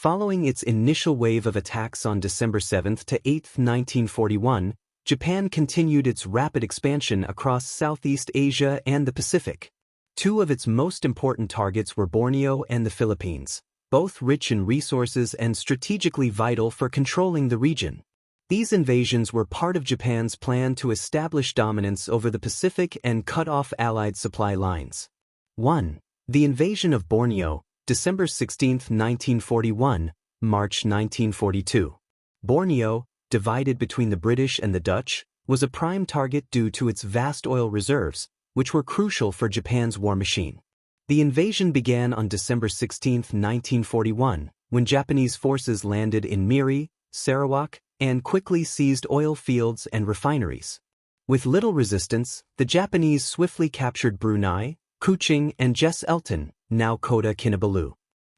Following its initial wave of attacks on December 7 to 8, 1941, Japan continued its rapid expansion across Southeast Asia and the Pacific. Two of its most important targets were Borneo and the Philippines, both rich in resources and strategically vital for controlling the region. These invasions were part of Japan's plan to establish dominance over the Pacific and cut off Allied supply lines. 1. The invasion of Borneo, December 16, 1941, March 1942. Borneo, divided between the British and the Dutch, was a prime target due to its vast oil reserves, which were crucial for Japan's war machine. The invasion began on December 16, 1941, when Japanese forces landed in Miri, Sarawak, and quickly seized oil fields and refineries. With little resistance, the Japanese swiftly captured Brunei, Kuching, and Jess Elton, now Kota Kinabalu.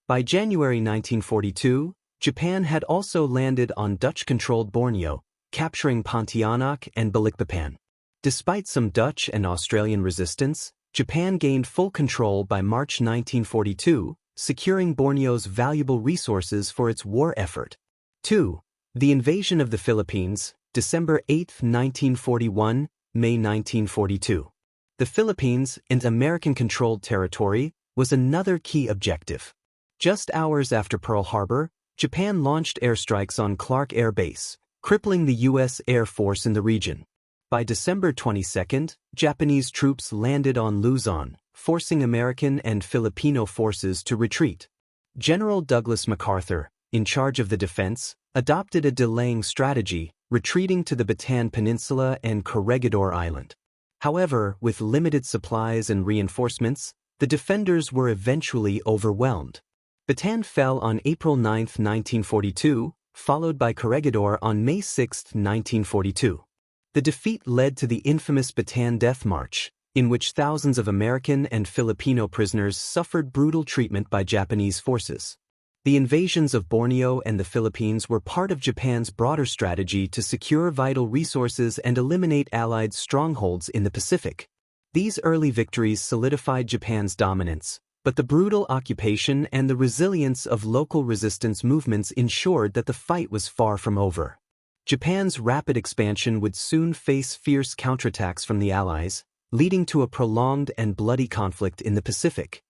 By January 1942, Japan had also landed on Dutch-controlled Borneo, capturing Pontianak and Balikpapan. Despite some Dutch and Australian resistance, Japan gained full control by March 1942, securing Borneo's valuable resources for its war effort. 2. The invasion of the Philippines, December 8, 1941, May 1942. The Philippines, an American-controlled territory, was another key objective. Just hours after Pearl Harbor, Japan launched airstrikes on Clark Air Base, crippling the U.S. Air Force in the region. By December 22, Japanese troops landed on Luzon, forcing American and Filipino forces to retreat. General Douglas MacArthur, in charge of the defense, adopted a delaying strategy, retreating to the Bataan Peninsula and Corregidor Island. However, with limited supplies and reinforcements, the defenders were eventually overwhelmed. Bataan fell on April 9, 1942, followed by Corregidor on May 6, 1942. The defeat led to the infamous Bataan Death March, in which thousands of American and Filipino prisoners suffered brutal treatment by Japanese forces. The invasions of Borneo and the Philippines were part of Japan's broader strategy to secure vital resources and eliminate Allied strongholds in the Pacific. These early victories solidified Japan's dominance, but the brutal occupation and the resilience of local resistance movements ensured that the fight was far from over. Japan's rapid expansion would soon face fierce counterattacks from the Allies, leading to a prolonged and bloody conflict in the Pacific.